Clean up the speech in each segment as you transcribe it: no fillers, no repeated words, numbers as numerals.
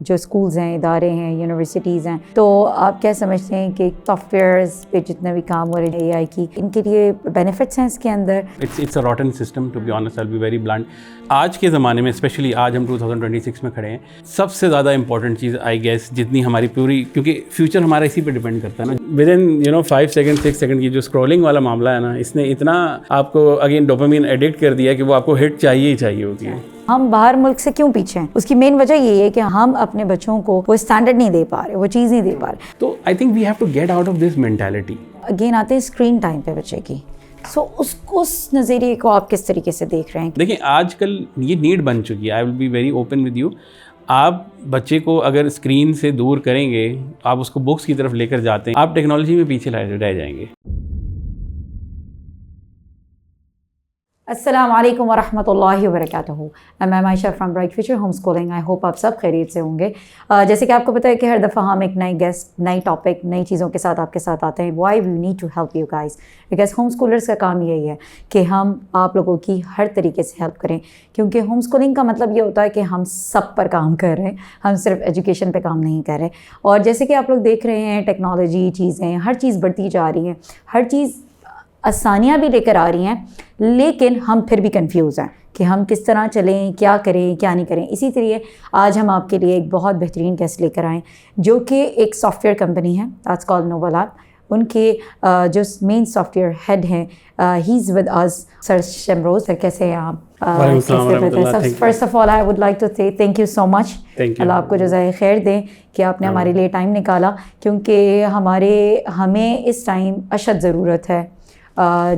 جو اسکولز ہیں، ادارے ہیں، یونیورسٹیز ہیں، تو آپ کیا سمجھتے ہیں کہ سافٹ ویئرز پہ جتنے بھی کام ہو رہے ہیں اے آئی کی، ان کے لیے بینیفٹس ہیں اس کے اندر؟ It's a rotten system to be honest, I will be very blunt. آج کے زمانے میں اسپیشلی آج ہم 2026 میں کھڑے ہیں، سب سے زیادہ امپورٹنٹ چیز آئی گیس جتنی ہماری پوری، کیونکہ فیوچر ہمارا اسی پہ ڈپینڈ کرتا ہے نا. ود ان 5 سیکنڈ 6 سیکنڈ کی جو اسکرولنگ والا معاملہ ہے نا، اس نے اتنا آپ کو اگین ڈوپامین ایڈکٹ کر دیا کہ وہ آپ کو ہٹ چاہیے ہی چاہیے ہوتی ہے. ہم باہر ملک سے کیوں پیچھے ہیں؟ اس کی مین وجہ یہی ہے کہ ہم اپنے بچوں کو وہ اسٹینڈرڈ نہیں دے پا رہے، وہ چیز نہیں دے پا رہے. تو I think we have to get out of this mentality. Again آتے ہیں اسکرین ٹائم پہ بچے کی، سو اس نظریے کو آپ کس طریقے سے دیکھ رہے ہیں؟ دیکھیں آج کل یہ نیڈ بن چکی ہے. I will be very open with you. آپ بچے کو اگر اسکرین سے دور کریں گے، آپ اس کو بکس کی طرف لے کر جاتے ہیں، آپ ٹیکنالوجی میں پیچھے رہ جائیں گے. السلام علیکم ورحمۃ اللہ وبرکاتہ. میں Ayesha from Bright Future Home Schooling. I hope آپ سب خیریت سے ہوں گے. جیسے کہ آپ کو پتہ ہے کہ ہر دفعہ ہم ایک نئی گیسٹ، نئی ٹاپک، نئی چیزوں کے ساتھ آپ کے ساتھ آتے ہیں. Why we need to help you guys, because home schoolers کا کام یہی ہے کہ ہم آپ لوگوں کی ہر طریقے سے ہیلپ کریں. کیونکہ ہوم اسکولنگ کا مطلب یہ ہوتا ہے کہ ہم سب پر کام کر رہے ہیں، ہم صرف ایجوکیشن پہ کام نہیں کر رہے. اور جیسے کہ آپ لوگ دیکھ رہے ہیں ٹیکنالوجی، چیزیں، ہر چیز بڑھتی جا رہی ہیں، ہر چیز آسانیاں بھی لے کر آ رہی ہیں، لیکن ہم پھر بھی کنفیوز ہیں کہ ہم کس طرح چلیں، کیا کریں، کیا نہیں کریں. اسی طرح آج ہم آپ کے لیے ایک بہت بہترین گیسٹ لے کر آئیں، جو کہ ایک سافٹ ویئر کمپنی ہے، دیٹس کالڈ نووا لیب. ان کے جو مین سافٹ ویئر ہیڈ ہیں، ہی از ود اس سر شمروز. سر کیسے ہیں آپ؟ First of all I would like to say thank you so much. اللہ آپ کو جزائے خیر دیں کہ آپ نے ہمارے لیے ٹائم نکالا، کیونکہ ہمیں اس ٹائم اشد ضرورت ہے.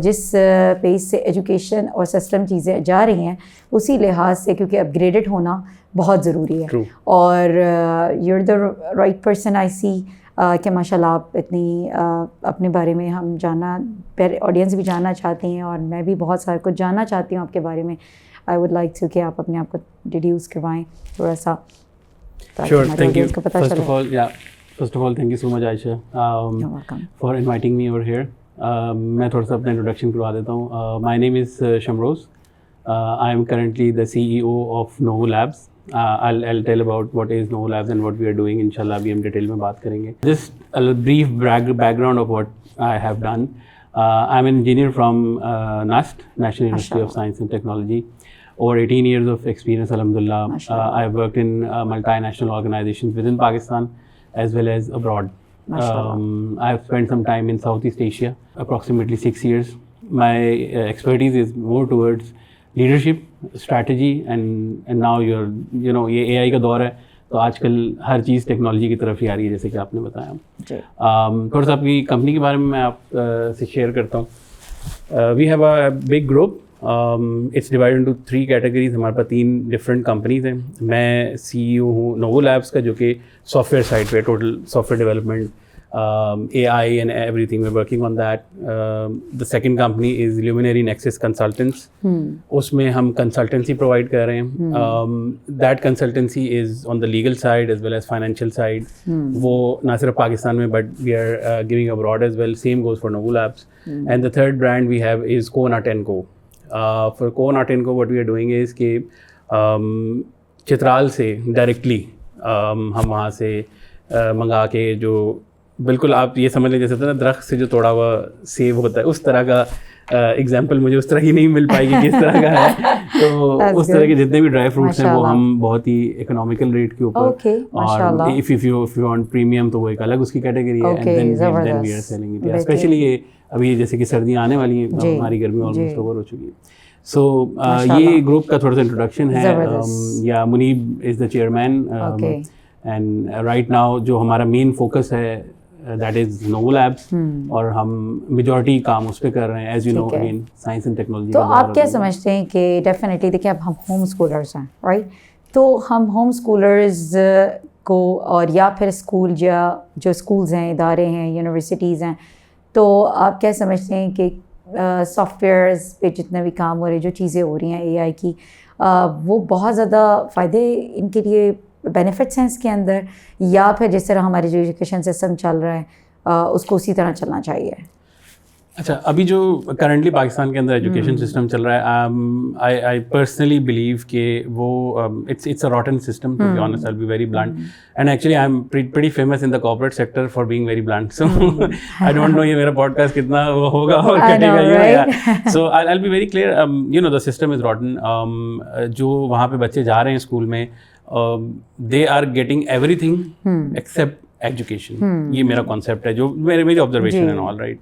جس پیس سے ایجوکیشن اور سسٹم چیزیں جا رہی ہیں، اسی لحاظ سے کیونکہ اپ گریڈڈ ہونا بہت ضروری ہے. اور you are the right person. I see کہ ماشاء اللہ آپ اتنی اپنے بارے میں ہم جاننا، آڈینس بھی جاننا چاہتی ہیں، اور میں بھی بہت سارا کچھ جاننا چاہتی ہوں آپ کے بارے میں. آئی ووڈ لائک ٹو کہ آپ اپنے آپ کو ڈیڈیوس کروائیں تھوڑا سا. Sure, thank you. First of all, thank you so much, Aisha, for inviting me over here. میں تھوڑا سا اپنا انٹروڈکشن کروا دیتا ہوں. My name is Shamroz. I am currently the CEO of Nova Labs. I'll tell about what is Novo Labs and what we are doing. انشاءاللہ ابھی ہم ڈیٹیل میں بات کریں گے. Just a brief background of what I have done. I'm an engineer from NUST, National University of Science and Technology. Over 18 years of experience, alhamdulillah. I've worked in multinational organizations within Pakistan as well as abroad. I've spent some time in Southeast Asia, approximately 6 years. My expertise is more towards leadership, strategy, and now یہ AI کا دور ہے، تو آج کل ہر چیز technology کی طرف ہی آ رہی ہے، جیسے کہ آپ نے بتایا. تھوڑا سا آپ کی کمپنی کے بارے میں آپ سے شیئر کرتا ہوں. We have a big group. It's divide into 3 categories. ہمارے پاس 3 ڈفرینٹ کمپنیز ہیں. میں CEO ہوں نووا لیبس کا، جو کہ سافٹ ویئر سائڈ پہ total software development, AI and everything we working on that. The second company is Luminary Nexus Consultants. اس میں ہم کنسلٹنسی پرووائڈ کر رہے ہیں. That consultancy is on the legal side as well as financial side. وہ نہ صرف پاکستان میں but we are giving abroad as well. Same goes for Nova Labs. And the third brand we have is کوناٹ and کو. For Conaut & Co, what we are doing is کہ چترال سے directly ہم وہاں سے منگا کے، جو بالکل آپ یہ سمجھ لیں جیسے ہوتا ہے نا درخت سے جو توڑا ہوا سیب ہوتا ہے، اس طرح کا ایگزامپل مجھے اس طرح کی نہیں مل پائے گی کس طرح کا ہے. تو اس طرح کے جتنے بھی ڈرائی فروٹس ہیں وہ ہم بہت ہی اکنامیکل ریٹ کے اوپر، اور if you want premium تو وہ ایک الگ اس کی کیٹیگری ہے. And then we are selling it. Especially یہ ابھی جیسے کہ سردیاں آنے والی ہیں، ہماری گرمی آلموسٹ اوور ہو چکی ہے. سو یہ گروپ کا تھوڑا سا انٹروڈکشن ہے. یا Muneeb is the chairman. And right now جو ہمارا مین فوکس ہے دیٹ از نووا لیبس، اور ہم میجورٹی کام اس پہ کر رہے ہیں. As you know again science and technology. تو آپ کیا سمجھتے ہیں کہ ڈیفینیٹلی دیکھیں اب ہم ہوم اسکولرس ہیں، رائٹ؟ تو ہم ہوم اسکولرز کو، اور یا پھر اسکول یا جو اسکولز ہیں، ادارے ہیں، یونیورسٹیز ہیں، تو آپ کیا سمجھتے ہیں کہ سافٹ ویئرز پہ جتنے بھی کام ہو رہے ہیں، جو چیزیں ہو رہی ہیں اے آئی کی، وہ بہت زیادہ فائدے ان کے لیے بینیفٹس ہیں اس کے اندر، یا پھر جس طرح ہماری جو ایجوکیشن سسٹم چل رہا ہے اس کو اسی طرح چلنا چاہیے؟ اچھا ابھی جو کرنٹلی پاکستان کے اندر ایجوکیشن سسٹم چل رہا ہے, آئی پرسنلی بلیو کہ وہ it's a rotten system, to be honest, I will be very blunt, and actually I am pretty famous in the corporate sector for being very blunt, so I don't know یہ میرا podcast کتنا وہ ہوگا اور کٹے گا, so I will be very clear, you know the system is rotten. جو وہاں پہ بچے جا رہے ہیں اسکول میں, they are getting every thing accept education, یہ میرا کانسیپٹ ہے جو میری آبزرویشن ہے, آل رائٹ.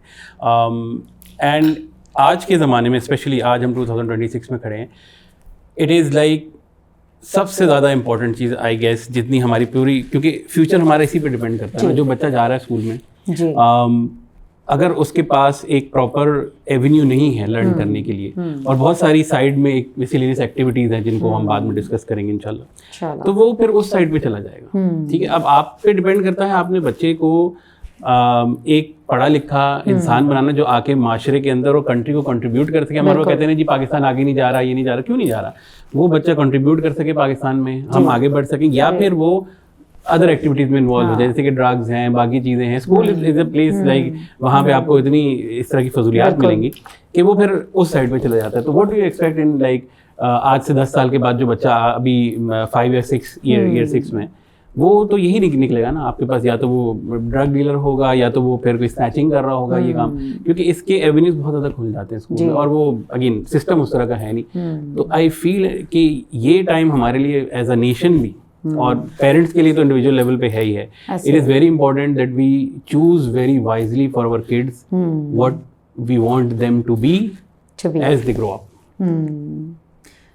اینڈ آج کے زمانے میں اسپیشلی آج ہم 2026 میں کھڑے ہیں, اٹ از لائک سب سے زیادہ امپورٹنٹ چیز آئی گیس جتنی ہماری پوری, کیونکہ فیوچر ہمارا اسی پہ ڈپینڈ کرتا ہے. جو بچہ جا رہا ہے اسکول میں, اگر اس کے پاس ایک پراپر ایونیو نہیں ہے لرن کرنے کے لیے, اور بہت ساری سائڈ میں ایک مسیلینیس ایکٹیویٹیز ہیں جن کو ہم بعد میں ڈسکس کریں گے انشاءاللہ, تو وہ پھر اس سائڈ پہ چلا جائے گا. ٹھیک ہے, اب آپ پہ ڈپینڈ کرتا ہے آپ نے بچے کو ایک پڑھا لکھا انسان بنانا جو آ کے معاشرے کے اندر اور کنٹری کو کنٹریبیوٹ کر سکے. ہمارے وہ کہتے ہیں جی پاکستان آگے نہیں جا رہا, یہ نہیں جا رہا, کیوں نہیں جا رہا؟ وہ بچہ کنٹریبیوٹ کر سکے پاکستان میں, ہم آگے بڑھ سکیں, یا پھر وہ ادر ایکٹیویٹیز میں انوالو ہو جائے, جیسے کہ ڈرگز ہیں, باقی چیزیں ہیں. School is a place like وہاں پہ آپ کو اتنی اس طرح کی فضولیات ملیں گی کہ وہ پھر اس سائڈ پہ چلا جاتا ہے. تو what do you expect in like آج سے 10 سال کے بعد جو بچہ ابھی 5 یا 6 ایئر 6 میں, وہ تو یہی نکلے گا نا آپ کے پاس, یا تو وہ ڈرگ ڈیلر ہوگا یا تو وہ پھر کوئی اسنیچنگ کر رہا ہوگا یہ کام, کیونکہ اس کے ایونیوز بہت زیادہ کھل جاتے ہیں اسکول میں, اور وہ اگین سسٹم اس طرح کا ہے نہیں. تو آئی فیل کہ یہ ٹائم ہمارے لیے ایز اے نیشن بھی, اور پیرنٹس کے لیے تو انڈیویجول لیول پہ ہے ہی ہے, it is very important that we choose very wisely for our kids what we want them to be as they grow up.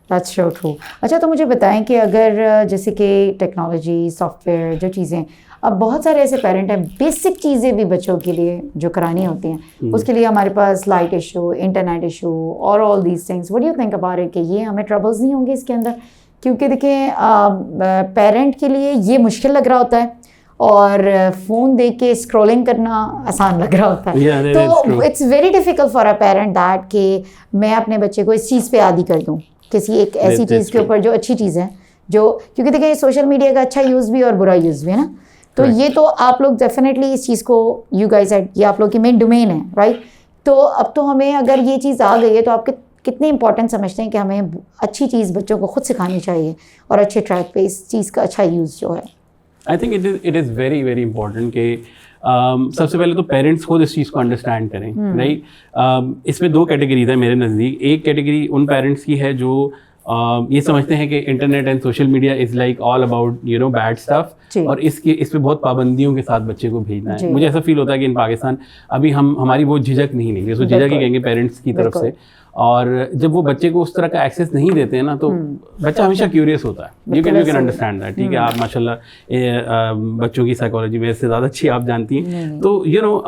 That's so true. اچھا تو مجھے بتائیں کہ اگر جیسے کہ ٹیکنالوجی, سافٹ ویئر جو چیزیں, اب بہت سارے ایسے پیرنٹ ہیں بیسک چیزیں بھی بچوں کے لیے جو کرانی ہوتی ہیں, اس کے لیے ہمارے پاس لائٹ ایشو, انٹرنیٹ ایشو اور all these things, what do you think about it کہ یہ ہمیں ٹربلز نہیں ہوں گے اس کے اندر؟ کیونکہ دیکھیں پیرنٹ کے لیے یہ مشکل لگ رہا ہوتا ہے, اور فون دیکھ کے اسکرولنگ کرنا آسان لگ رہا ہوتا ہے. تو it's very difficult for a parent that کہ میں اپنے بچے کو اس چیز پہ عادی کر دوں, کسی ایک ایسی چیز کے اوپر جو اچھی چیز ہے, جو کیونکہ دیکھیں سوشل میڈیا کا اچھا یوز بھی اور برا یوز بھی ہے نا. تو یہ تو آپ لوگ ڈیفینیٹلی اس چیز کو, یو گائز یہ آپ لوگ کی مین ڈومین ہے, رائٹ؟ تو اب تو ہمیں اگر یہ چیز آ گئی ہے تو آپ کتنی امپورٹنٹ سمجھتے ہیں کہ ہمیں اچھی چیز بچوں کو خود سکھانی چاہیے, اور اچھے ٹریک پہ اس چیز کا اچھا یوز جو ہے؟ I think it is very very important کہ سب سے پہلے تو پیرنٹس خود اس چیز کو انڈرسٹینڈ کریں, رائٹ؟ اس میں 2 کیٹیگریز ہیں میرے نزدیک. ایک کیٹیگری ان پیرنٹس کی ہے جو یہ سمجھتے ہیں کہ internet and social media is like all about you know bad stuff, اور اس پہ بہت پابندیوں کے ساتھ بچے کو بھیجنا ہے. مجھے ایسا فیل ہوتا ہے کہ ان پاکستان ابھی ہماری وہ جھجک نہیں ہے, جھجک ہی کہیں گے پیرنٹس کی طرف سے. اور جب وہ بچے کو اس طرح کا ایکسیس نہیں دیتے ہیں نا, تو بچہ ہمیشہ کیوریس ہوتا ہے. You can understand that. ٹھیک ہے, آپ ماشاء اللہ بچوں کی سائیکالوجی میں سے زیادہ اچھی آپ جانتی ہیں. تو یو نو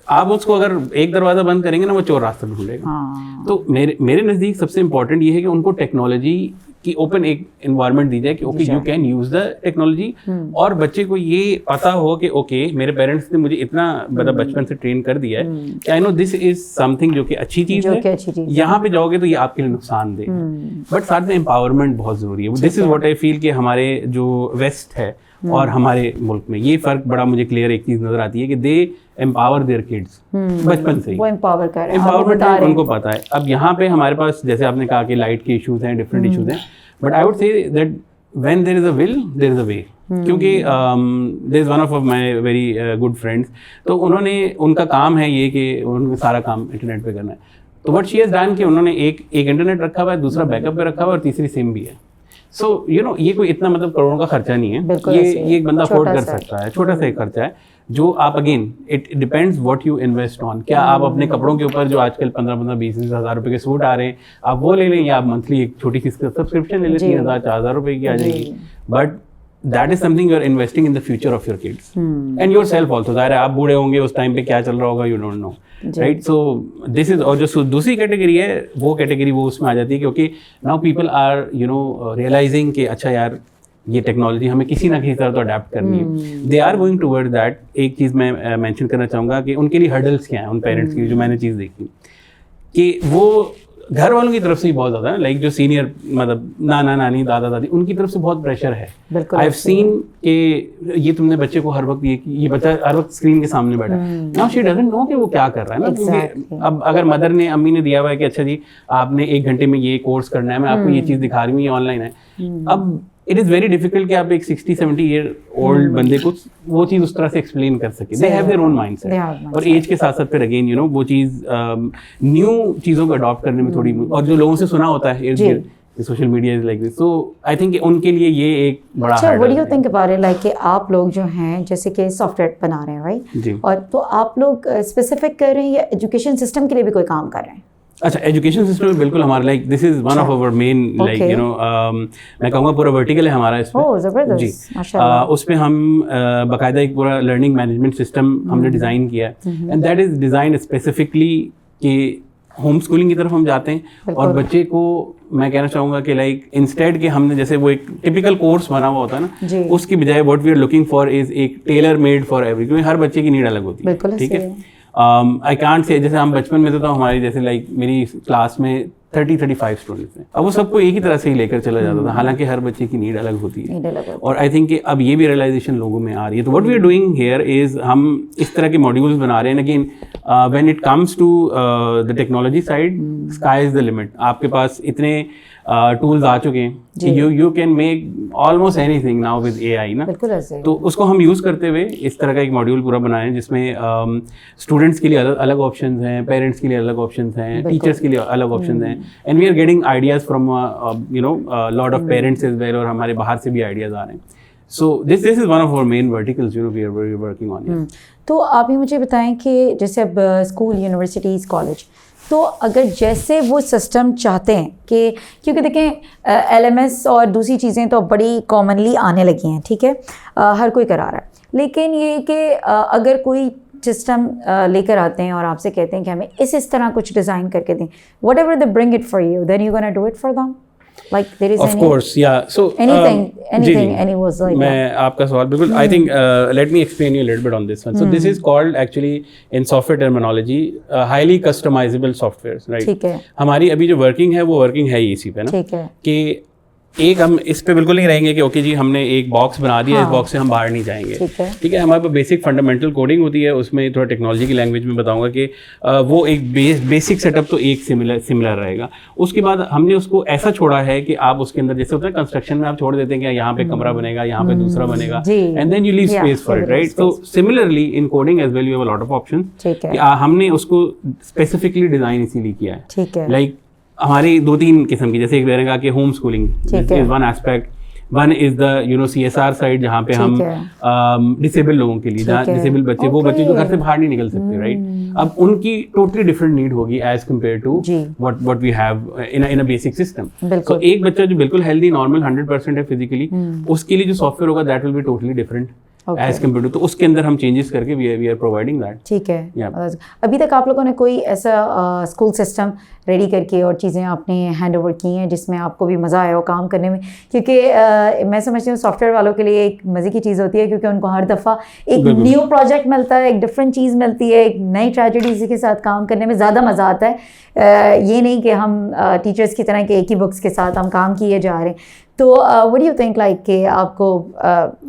آپ اس کو اگر ایک دروازہ بند کریں گے نا, وہ چور راستہ ڈھونڈے گا. تو میرے نزدیک سب سے امپورٹنٹ یہ ہے کہ ان کو ٹیکنالوجی کی اوپن ایک انوائرمنٹ دی جائے کہ okay you can use the technology, اور بچے کو یہ پتا ہو کہ اوکے میرے پیرنٹس نے مجھے اتنا مطلب بچپن سے ٹرین کر دیا ہے کہ آئی نو دس از سم تھنگ جو کہ اچھی چیز ہے. یہاں پہ جاؤ گے تو یہ آپ کے لیے نقصان دے, بٹ ساتھ میں امپاورمنٹ بہت ضروری ہے. دس از واٹ آئی فیل کہ ہمارے جو ویسٹ ہے اور ہمارے ملک میں یہ فرق بڑا مجھے کلیئر ایک چیز نظر آتی ہے کہ دے امپاور دیئر کڈس بچپن سے ہی, وہ امپاور کر رہے ہیں, امپاورمنٹ ان کو پتا ہے. اب یہاں پہ ہمارے پاس جیسے آپ نے کہا کہ لائٹ کے ایشوز ہیں, ڈفرینٹ ایشوز ہیں, but I would say that when there is a will there is a way. کیونکہ there is one of my very good friends, تو انہوں نے, ان کا کام ہے یہ کہ انہوں نے سارا کام انٹرنیٹ پہ کرنا ہے. تو وٹ شی ہیز ڈن کہ انہوں نے ایک انٹرنیٹ رکھا ہوا ہے, دوسرا بیک اپ پہ رکھا ہوا ہے, اور تیسری سم بھی ہے. سو یو نو یہ کوئی اتنا مطلب کروڑوں کا خرچہ نہیں ہے, یہ ایک بندہ افورڈ کر سکتا ہے, چھوٹا سا ایک خرچہ ہے جو آپ again it depends what you invest on. کیا آپ اپنے کپڑوں کے اوپر جو آج کل 15-20 ہزار روپے کے سوٹ آ رہے ہیں آپ وہ لے لیں, یا آپ منتھلی ایک چھوٹی سی سبسکرپشن لے لیں 3,000-4,000 روپے کی آ جائے گی, but that is something you are investing in the future of your kids and yourself also. ظاہر ہے آپ بوڑھے ہوں گے, اس ٹائم پہ کیا چل رہا ہوگا you don't know, right? So this از, اور جو دوسری کیٹیگری ہے وہ کیٹیگری وہ اس میں آ جاتی ہے کیونکہ now people are you know realizing کہ اچھا یار یہ ٹیکنالوجی ہمیں کسی نہ کسی طرح تو اڈیپٹ کرنی ہے. They are going toward that. ایک چیز میں مینشن کرنا چاہوں گا کہ ان کے لیے ہرڈلس کیا ہیں ان پیرنٹس کی, جو میں نے چیز دیکھی کہ وہ گھر والوں کی طرف سے ہی بہت زیادہ ہے, لائک جو سینئر مطلب نانا نانی دادا دادی ان کی طرف سے بہت پریشر ہے. آئی ہیو سین کہ یہ تم نے بچے کو ہر وقت یہ بچہ ہر وقت اسکرین کے سامنے بیٹھا ہے, ناؤ شی ڈزنٹ نو کہ وہ کیا کر رہا ہے نا. کیونکہ اب اگر مدر نے امی نے دیا ہوا ہے کہ اچھا جی آپ نے 1 گھنٹے میں یہ کورس کرنا ہے, میں آپ کو یہ چیز دکھا رہی ہوں, یہ آن لائن ہے, اب اٹ از ویری ڈیفیکلٹ کہ آپ ایک 60-70 ایئر اولڈ بندے کو وہ چیز اس طرح سے ایکسپلین کر سکے. They have their own mind set, اور ایج کے ساتھ ساتھ پھر اگین یو نو وہ چیز نیو چیزوں کو اڈاپٹ کرنے میں تھوڑی, اور جو لوگوں سے سنا ہوتا ہے social media is like this, so I think in کے لیے یہ ایک بڑا ہارڈ ہے. What do you think about it, like کہ آپ لوگ جو ہیں جیسے کہ سافٹ ویئر بنا رہے ہیں رائٹ, اور تو آپ لوگ اسپیسیفک کر رہے ہیں یا ایجوکیشن سسٹم کے لیے بھی کوئی کام کر رہے ہیں؟ اچھا, ایجوکیشن سسٹم میں بالکل ہمارا like this is one of our main like you know میں کہوں گا پورا ورٹیکل ہے ہمارا اس پہ. جی, اس پہ ہم باقاعدہ ایک پورا لرننگ مینجمنٹ سسٹم ہم نے ڈیزائن کیا ہے, and that is design specifically کہ ہوم اسکولنگ کی طرف ہم جاتے ہیں, اور بچے کو میں کہنا چاہوں گا کہ لائک انسٹیڈ کہ ہم نے جیسے وہ ایک ٹپیکل کورس بنا ہوا ہوتا ہے نا, اس کی بجائے what we are looking for is ایک ٹیلر میڈ فار ایوری, کیونکہ ہر بچے کی نیڈ الگ ہوتی ہے. ٹھیک ہے, آئی کانٹ سے جیسے ہم بچپن میں تو ہماری جیسے لائک میری کلاس میں 30-35 اسٹوڈنٹس ہیں, اب وہ سب کو ایک ہی طرح سے ہی لے کر چلا جاتا تھا, حالانکہ ہر بچے کی نیڈ الگ ہوتی ہے. اور آئی تھنک کہ اب یہ بھی ریئلائزیشن لوگوں میں آ رہی ہے. تو what we are doing here is ہم اس طرح کے ماڈیولس بنا رہے ہیں. Again when it comes to the technology side, sky is the limit. آپ کے پاس اتنے ٹولز آ چکے ہیں, you can make almost anything now with A I نا. تو اس کو ہم یوز کرتے ہوئے اس طرح کا ایک ماڈیول پورا بنائے ہیں جس میں اسٹوڈنٹس کے لیے الگ آپشنز ہیں, پیرنٹس کے لیے الگ آپشنز ہیں, ٹیچرس کے لیے الگ آپشنز ہیں, and we are getting ideas from you know lot of parents as well, اور ہمارے باہر سے بھی آئیڈیاز آ رہے ہیں. So this is one of our main verticals you know we are working on. تو آپ یہ مجھے بتائیں کہ جیسے اب اسکول, یونیورسٹیز, کالج, تو اگر جیسے وہ سسٹم چاہتے ہیں کہ کیونکہ دیکھیں ایل ایم ایس اور دوسری چیزیں تو بڑی کامنلی آنے لگی ہیں, ٹھیک ہے, ہر کوئی کرا رہا ہے, لیکن یہ کہ اگر کوئی سسٹم لے کر آتے ہیں اور آپ سے کہتے ہیں کہ ہمیں اس طرح کچھ ڈیزائن کر کے دیں, whatever they bring it for you, then you gonna do it for them, like there is of course yeah so anything was like میں آپ کا سوال بالکل I think let me explain you a little bit on this one. So this is called actually in software terminology highly customizable softwares, right? ٹھیک ہے, ہماری ابھی جو ورکنگ ہے وہ ورکنگ ہے اسی پہ نا, ٹھیک ہے, کہ ایک ہم اس پہ بالکل نہیں رہیں گے کہ اوکے جی ہم نے ایک باکس بنا دیا, اس باکس سے ہم باہر نہیں جائیں گے. ٹھیک ہے, ہمارے پاس بیسک فنڈامنٹل کوڈنگ ہوتی ہے, اس میں تھوڑا ٹیکنالوجی کی لینگویج میں بتاؤں گا کہ وہ ایک بیسک سیٹ اپ تو ایک سملر رہے گا. اس کے بعد ہم نے اس کو ایسا چھوڑا ہے کہ آپ اس کے اندر جیسے ہوتا ہے کنسٹرکشن میں آپ چھوڑ دیتے ہیں کہ یہاں پہ کمرہ بنے گا, یہاں پہ دوسرا بنے گا, and then you leave space for it, right. تو similarly in coding as well you have a lot of options. ہم نے اس کو اسپیسیفکلی ڈیزائن اسی لیے کیا ہے. لائک ہماری 2-3 قسم کی, جیسے ایک رہے گا کہ home schooling is one aspect, one is the you know CSR side جہاں پہ ہم ڈسیبل لوگوں کے لیے, جہاں ڈسیبل بچے, وہ بچے جو گھر سے باہر نہیں نکل سکتے, رائٹ. اب ان کی ٹوٹلی ڈفرنٹ نیڈ ہوگی as compare to what we have in a basic system. So ایک بچہ جو بالکل ہیلدی نارمل 100% ہے فزیکلی, اس کے لیے جو سافٹ ویئر ہوگا that will be totally different as compare to, تو اس کے اندر ہم چینجز کر کے وی آر پرووائڈنگ دیٹ. ٹھیک ہے, ابھی تک آپ لوگوں نے کوئی ایسا اسکول سسٹم ریڈی کر کے اور چیزیں آپ نے ہینڈ اوور کی ہیں جس میں آپ کو بھی مزہ آیا ہو کام کرنے میں؟ کیونکہ میں سمجھتی ہوں سافٹ ویئر والوں کے لیے ایک مزے کی چیز ہوتی ہے, کیونکہ ان کو ہر دفعہ ایک نیو پروجیکٹ ملتا ہے, ایک ڈفرینٹ چیز ملتی ہے, ایک نئی ٹریجڈی کے ساتھ کام کرنے میں زیادہ مزہ آتا ہے. یہ نہیں کہ ہم ٹیچرس کی طرح کہ ایک ہی بکس کے ساتھ ہم کام کیے جا رہے ہیں. تو what do you think like کہ آپ کو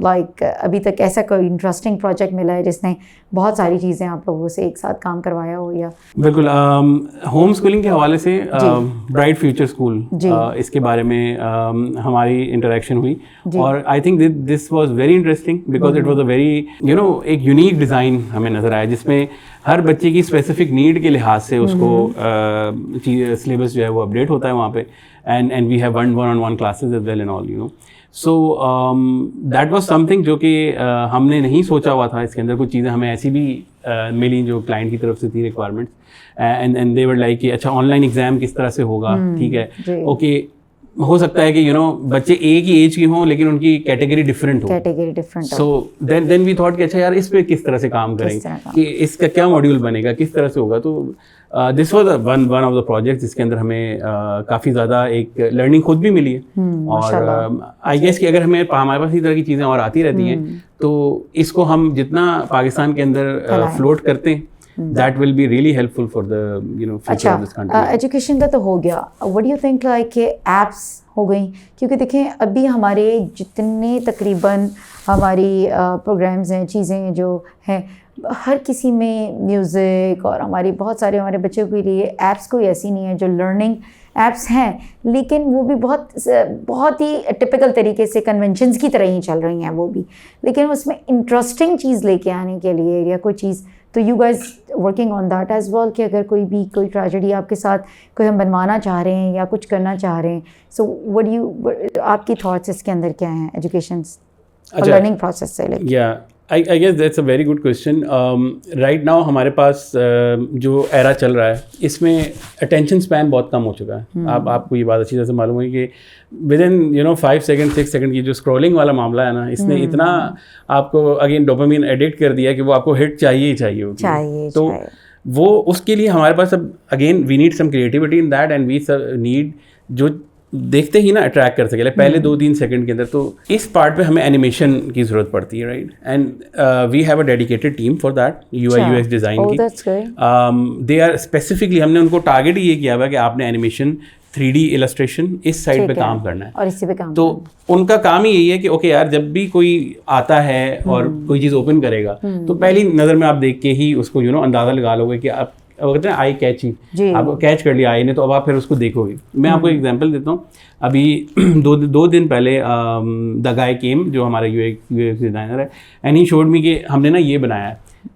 لائک ابھی تک ایسا کوئی انٹرسٹنگ پروجیکٹ ملا ہے جس نے بہت ساری چیزیں آپ لوگوں سے ایک ساتھ کام کروایا ہو؟ یا بالکل ہوم اسکولنگ کے حوالے سے برائٹ فیوچر اسکول, اس کے بارے میں ہماری انٹریکشن ہوئی, اور I think this was very interesting because it was a very you know ایک یونیک ڈیزائن ہمیں نظر آیا, جس میں ہر بچے کی اسپیسیفک نیڈ کے لحاظ سے اس کو سلیبس جو ہے وہ اپڈیٹ ہوتا ہے وہاں پہ, and we have one-on-one classes as well and all, you know. So that was something جو کہ ہم نے نہیں سوچا ہوا تھا. اس کے اندر کچھ چیزیں ہمیں ایسی بھی ملی جو کلائنٹ کی طرف سے تھی requirements, and they were like کہ اچھا آن لائن ایگزام کس طرح سے ہوگا, ٹھیک ہے, اوکے ہو سکتا ہے کہ یو نو بچے ایک ہی ایج کے ہوں لیکن ان کی کیٹیگری ڈفرینٹ ہو. سو دین وی تھاٹ کہ اچھا یار اس پہ کس طرح سے کام کریں گے, کہ اس کا کیا ماڈیول بنے گا, کس طرح سے ہوگا. تو this was one of the project جس کے اندر ہمیں کافی زیادہ ایک لرننگ خود بھی ملی ہے, اور آئی گیس کہ اگر ہمارے پاس اسی طرح کی چیزیں اور آتی رہتی ہیں تو اس کو ہم جتنا پاکستان کے اندر فلوٹ کرتے ہیں that will be really helpful for the future of this country. Education کا تو ہو گیا. what do you think like کہ ایپس ہو گئیں, کیونکہ دیکھیں ابھی ہمارے جتنے تقریباً ہماری پروگرامز ہیں, چیزیں جو ہیں, ہر کسی میں میوزک اور ہماری بہت سارے ہمارے بچوں کے لیے ایپس کوئی ایسی نہیں ہے جو لرننگ ایپس ہیں, لیکن وہ بھی بہت ہی ٹپکل طریقے سے کنونشنز کی طرح ہی چل رہی ہیں وہ بھی, لیکن اس میں انٹرسٹنگ چیز لے کے آنے کے لیے یا کوئی چیز, تو you guys working on that as well کہ اگر کوئی ٹریجڈی آپ کے ساتھ کوئی ہم بنوانا چاہ رہے ہیں یا کچھ کرنا چاہ رہے ہیں, سو آپ کی تھاٹس اس کے اندر کیا ہیں ایجوکیشن اور لرننگ پروسیس سے لے کے؟ I guess that's a very good question. Right now ہمارے پاس جو ایرا چل رہا ہے اس میں اٹینشن اسپین بہت کم ہو چکا ہے. آپ کو یہ بات اچھی طرح سے معلوم ہے کہ ود ان 5 سیکنڈ 6 سیکنڈ کی جو اسکرولنگ والا معاملہ ہے نا, اس نے اتنا آپ کو اگین ڈوپامین ایڈکٹ کر دیا کہ وہ آپ کو ہٹ چاہیے ہی چاہیے ہوگی. تو وہ اس کے لیے ہمارے پاس اب again we need some creativity in that, and we need جو دیکھتے ہی نا اٹریکٹ کر سکے پہلے 2-3 سیکنڈ کے اندر. تو اس پارٹ پہ ہمیں اینیمیشن کی ضرورت پڑتی ہے, right, and we have a dedicated team for that, UI/UX design کی. دے آر اسپیسیفکلی, ہم نے ان کو ٹارگیٹ یہ کیا ہوا کہ آپ نے اینیمیشن 3D السٹریشن اس سائڈ پہ کام کرنا ہے, اور اسی پہ کام. تو ان کا کام ہی یہی ہے کہ اوکے یار جب بھی کوئی آتا ہے اور کوئی چیز اوپن کرے گا تو پہلی نظر میں آپ دیکھ کے ہی اس کو اندازہ لگا لو گے کہ آپ کہتے ہیں آئی کیچ ہی, آپ کیچ کر لیا آئی نے, تو اب آپ پھر اس کو دیکھو گے. میں آپ کو ایگزامپل دیتا ہوں. ابھی 2 دن پہلے دا گائے کیم جو ہمارا UX ڈیزائنر ہے, اینڈ ہی شوڈ می کہ ہم نے نا یہ بنایا ہے.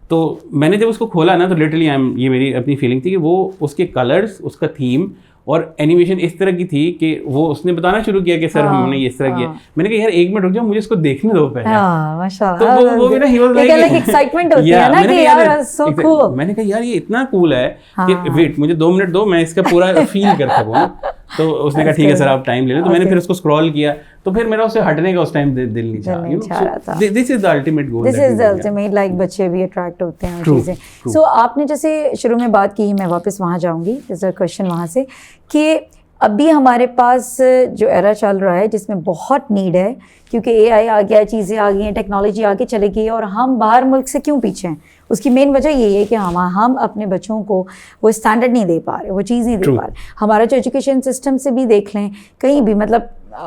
تو میں نے جب اس کو کھولا نا تو لٹرلی یہ میری اپنی فیلنگ تھی کہ وہ اس کے کلرس, اس کا تھیم اور اینیمیشن اس طرح کی تھی کہ وہ اس نے بتانا شروع کیا کہ سر ہم نے اس طرح کیا. میں نے کہا یار 1 منٹ رک جاؤ, مجھے اس کو دیکھنے دو پہلے. تو وہ بھی نا ہی واز لائک ایکسائٹمنٹ ہوتی ہے نا کہ یار سو کول. میں نے کہا یار یہ اتنا کول ہے کہ ویٹ مجھے 2 منٹ دو, میں اس کا پورا فیل کر سکوں. تو اس نے کہا ٹھیک ہے سر آپ ٹائم لے لیں. تو میں نے پھر اس کو اسکرول کیا, تو پھر میرا اس سے ہٹنے کا اس ٹائم دل نہیں چاہا. This is the ultimate goal, this is the ultimate, like بچے بھی اٹریکٹ ہوتے ہیں چیزیں. سو آپ نے جیسے شروع میں بات کی, میں واپس وہاں جاؤں گی, دس از کویشچن وہاں سے, کہ ابھی ہمارے پاس جو ایرا چل رہا ہے جس میں بہت نیڈ ہے, کیونکہ AI آ گیا, چیزیں آ گئی ہیں, ٹیکنالوجی آگے چلے گئی, اور ہم باہر ملک سے کیوں پیچھے ہیں؟ اس کی مین وجہ یہی ہے کہ ہم اپنے بچوں کو وہ اسٹینڈرڈ نہیں دے پا رہے, وہ چیز نہیں دے پا رہے. ہمارا جو ایجوکیشن سسٹم سے بھی دیکھ لیں, کہیں بھی مطلب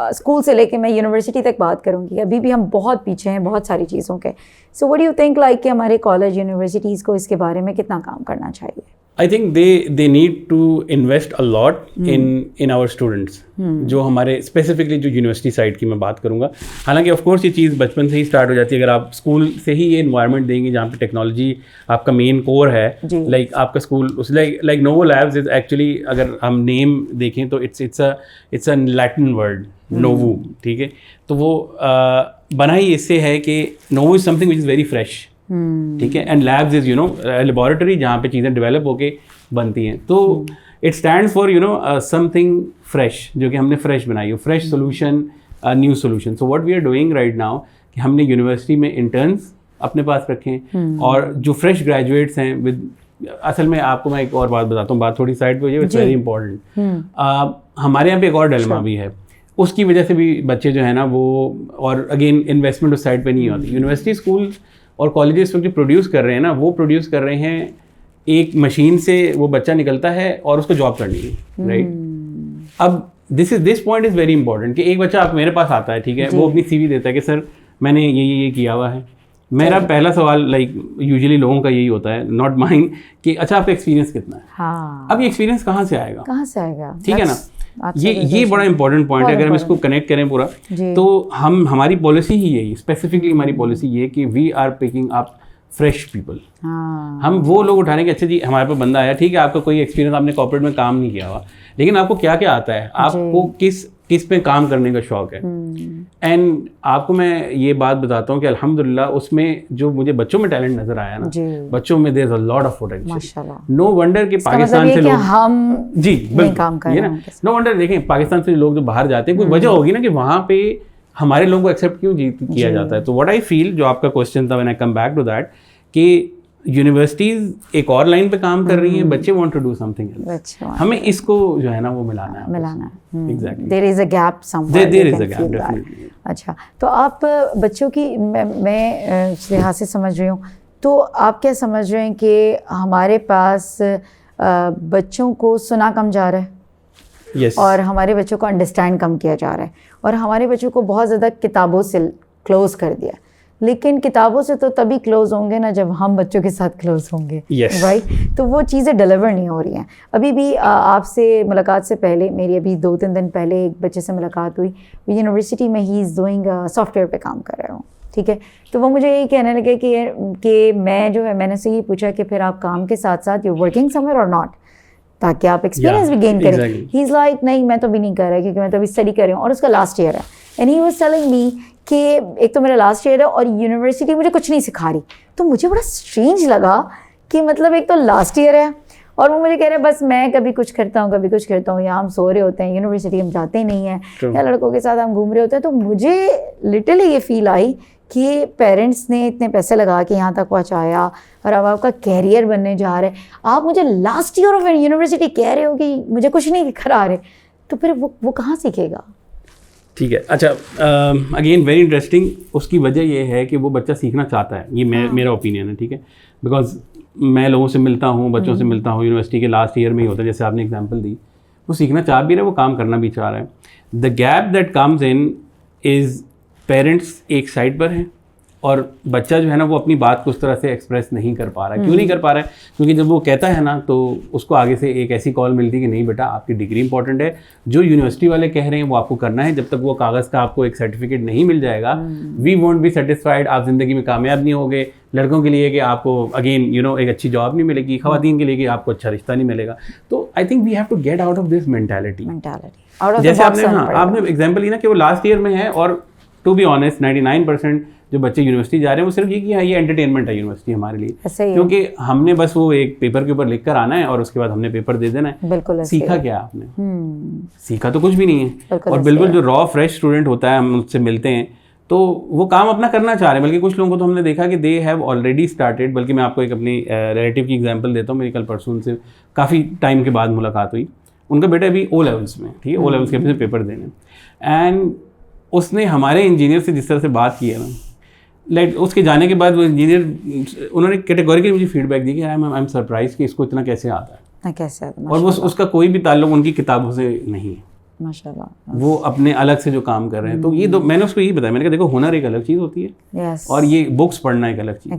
اسکول سے لے کے میں یونیورسٹی تک بات کروں گی, ابھی بھی ہم بہت پیچھے ہیں بہت ساری چیزوں کے. So what do you think like کہ ہمارے کالج یونیورسٹیز کو اس کے بارے میں کتنا کام کرنا چاہیے؟ I think they need to invest a lot in our students. جو ہمارے اسپیسیفکلی جو یونیورسٹی سائڈ کی میں بات کروں گا, حالانکہ آف کورس یہ چیز بچپن سے ہی اسٹارٹ ہو جاتی ہے. اگر آپ اسکول سے ہی یہ انوائرمنٹ دیں گے جہاں پہ ٹیکنالوجی آپ کا مین کور ہے, لائک آپ کا school like نوو labs is actually, اگر ہم نیم دیکھیں تو اٹس اے لیٹن ورڈ نوو, ٹھیک ہے. تو وہ بنا ہی اس سے ہے کہ now is something which is very fresh, ٹھیک ہے, اینڈ لیبز از لیبارٹری جہاں پہ چیزیں ڈیولپ ہو کے بنتی ہیں. تو it stand for something fresh, جو کہ ہم نے فریش بنائی ہو, fresh solution, new solution. So what we are doing right now کہ ہم نے یونیورسٹی میں انٹرنس اپنے پاس رکھیں, اور جو فریش گریجویٹس ہیں اصل میں آپ کو میں ایک اور بات بتاتا ہوں, بات تھوڑی سائڈ پہ ہو جائے, اٹس ویری امپورٹنٹ. ہمارے یہاں پہ ایک اور ڈلما بھی ہے, اس کی وجہ سے بھی بچے جو ہے نا وہ, اور اگین انویسٹمنٹ اس سائڈ پہ نہیں ہوتی. یونیورسٹی اسکول اور کالجز جو پروڈیوس کر رہے ہیں نا, وہ پروڈیوس کر رہے ہیں ایک مشین سے, وہ بچہ نکلتا ہے اور اس کو جاب کرنی ہے, رائٹ. اب this point is very important کہ ایک بچہ آپ میرے پاس آتا ہے, ٹھیک ہے, وہ اپنی CV دیتا ہے کہ سر میں نے یہ کیا ہوا ہے. میرا پہلا سوال لائک یوزلی لوگوں کا یہی ہوتا ہے, ناٹ مائنڈ, کہ اچھا آپ کا ایکسپیرینس کتنا ہے. اب یہ ایکسپیرینس کہاں سے آئے گا, ٹھیک ہے نا. یہ بڑا امپورٹنٹ پوائنٹ ہے. اگر ہم اس کو کنیکٹ کریں پورا, تو ہماری پالیسی ہی یہی, اسپیسیفکلی ہماری پالیسی یہ کہ we are picking up fresh people. ہم وہ لوگ اٹھانے کے, اچھا جی ہمارے پاس بندہ آیا, ٹھیک ہے, آپ کا کوئی ایکسپیرینس, آپ نے کارپوریٹ میں کام نہیں کیا ہوا, لیکن آپ کو کیا کیا آتا ہے, آپ کو کس پہ کام کرنے کا شوق ہے. اینڈ آپ کو میں یہ بات بتاتا ہوں کہ الحمدللہ اس میں جو مجھے بچوں میں ٹیلنٹ نظر آیا نا, بچوں میں there is a lot of potential. No wonder کہ پاکستان سے لوگ, جی بالکل, نو ونڈر دیکھیں پاکستان سے لوگ جو باہر جاتے ہیں, کوئی وجہ ہوگی نا کہ وہاں پہ ہمارے لوگوں کو ایکسیپٹ کیوں کیا جاتا ہے. تو واٹ آئی فیل, جو آپ کا کوشچن تھا, when I come back to that, کہ یونیورسٹیز ایک اور لائن پہ کام کر رہی ہیں, بچے want to do something else. ہمیں اس کو جو ہے نا وہ ملانا ہے. Exactly, there is a gap somewhere, there is a gap definitely. اچھا, تو آپ بچوں کی, میں لحاظ سے سمجھ رہی ہوں تو آپ کیا سمجھ رہے ہیں کہ ہمارے پاس بچوں کو سنا کم جا رہا ہے اور ہمارے بچوں کو انڈرسٹینڈ کم کیا جا رہا ہے, اور ہمارے بچوں کو بہت زیادہ کتابوں سے کلوز کر دیا, لیکن کتابوں سے تو تبھی کلوز ہوں گے نا جب ہم بچوں کے ساتھ کلوز ہوں گے, رائٹ؟ تو وہ چیزیں ڈلیور نہیں ہو رہی ہیں. ابھی بھی آپ سے ملاقات سے پہلے میری ابھی 2-3 دن پہلے ایک بچے سے ملاقات ہوئی, وہ یونیورسٹی میں ہی از ڈوئنگ سافٹ ویئر پہ کام کر رہے ہوں, ٹھیک ہے. تو وہ مجھے یہی کہنے لگے کہ میں جو ہے, میں نے سے یہ پوچھا کہ پھر آپ کام کے ساتھ ساتھ یو ورکنگ سم ویئر اور ناٹ, تاکہ آپ ایکسپیرینس بھی گین کریں. ہی از لائک نہیں میں تو بھی نہیں کر رہا کیونکہ میں تو ابھی اسٹڈی کر رہی ہوں اور اس کا لاسٹ ایئر ہے. And he was telling me کہ ایک تو میرا لاسٹ ایئر ہے اور یونیورسٹی مجھے کچھ نہیں سکھا رہی. تو مجھے بڑا اسٹرینج لگا کہ مطلب ایک تو لاسٹ ایئر ہے اور وہ مجھے کہہ رہے ہیں بس میں کبھی کچھ کرتا ہوں کبھی کچھ کرتا ہوں, یا ہم سو رہے ہوتے ہیں, یونیورسٹی ہم جاتے ہی نہیں ہیں, یا لڑکوں کے ساتھ ہم گھوم رہے ہوتے ہیں. تو مجھے لٹرلی یہ فیل آئی کہ پیرنٹس نے اتنے پیسے لگا کے یہاں تک پہنچایا اور اب آپ کا کیریئر بننے جا رہا ہے, آپ مجھے لاسٹ ایئر آف یونیورسٹی کہہ رہے ہو کہ مجھے کچھ نہیں کرا رہے, تو پھر وہ کہاں سیکھے گا؟ ٹھیک ہے, اچھا اگین ویری انٹرسٹنگ. اس کی وجہ یہ ہے کہ وہ بچہ سیکھنا چاہتا ہے, یہ میرا اوپینین ہے, ٹھیک ہے. بیکاز میں لوگوں سے ملتا ہوں, بچوں سے ملتا ہوں, یونیورسٹی کے لاسٹ ایئر میں ہی ہوتا ہے, جیسے آپ نے ایگزامپل دی, وہ سیکھنا چاہ بھی رہے, وہ کام کرنا بھی چاہ رہا ہے. The gap that comes in is parents ایک سائڈ پر ہیں اور بچہ جو ہے نا وہ اپنی بات کو اس طرح سے ایکسپریس نہیں کر پا رہا ہے. کیوں نہیں کر پا رہا ہے؟ کیونکہ جب وہ کہتا ہے نا تو اس کو آگے سے ایک ایسی کال ملتی ہے کہ نہیں بیٹا آپ کی ڈگری امپورٹنٹ ہے, جو یونیورسٹی والے کہہ رہے ہیں وہ آپ کو کرنا ہے. جب تک وہ کاغذ کا آپ کو ایک سرٹیفکیٹ نہیں مل جائے گا, وی وونٹ بی سیٹسفائڈ, آپ زندگی میں کامیاب نہیں ہوگے. لڑکوں کے لیے کہ آپ کو اگین ایک اچھی جاب نہیں ملے گی, خواتین کے لیے کہ آپ کو اچھا رشتہ نہیں ملے گا. تو I think we have to get out of this mentality. جیسے آپ نے ایگزامپل لی نا کہ وہ لاسٹ ایئر میں ہے, اور ٹو بی آنیسٹ 99% جو بچے یونیورسٹی جا رہے ہیں وہ صرف یہ کہ یہ انٹرٹینمنٹ ہے یونیورسٹی ہمارے لیے, کیونکہ ہم نے بس وہ ایک پیپر کے اوپر لکھ کر آنا ہے اور اس کے بعد ہم نے پیپر دے دینا ہے. بالکل سیکھا کیا آپ نے؟ سیکھا تو کچھ بھی نہیں ہے. اور بالکل جو را فریش اسٹوڈنٹ ہوتا ہے, ہم ان سے ملتے ہیں تو وہ کام اپنا کرنا چاہ رہے ہیں, بلکہ کچھ لوگوں کو تو ہم نے دیکھا کہ دے ہیو آلریڈی اسٹارٹیڈ. بلکہ میں آپ کو ایک اپنی ریلیٹیو کی ایگزامپل دیتا ہوں. میری کل پرسوں سے کافی ٹائم کے بعد ملاقات ہوئی. ان کا بیٹا ابھی او لیولس میں, ٹھیک ہے, او لیولس کے پیپر دینے, اینڈ اس نے ہمارے انجینئر سے جس طرح سے بات کی ہے نا, لائک اس کے جانے کے بعد وہ انجینئر انہوں نے کیٹیگوریکلی مجھے فیڈ بیک دی کہ آئی ایم سرپرائز کہ اس کو اتنا کیسے آتا ہے, اور اس کا کوئی بھی تعلق ان کی کتابوں سے نہیں ہے. ماشاء اللہ, وہ اپنے الگ سے جو کام کر رہے ہیں. تو یہ میں نے اس کو یہی بتایا, میں نے کہا دیکھو ہنر ایک الگ چیز ہوتی ہے اور یہ بکس پڑھنا ایک الگ چیز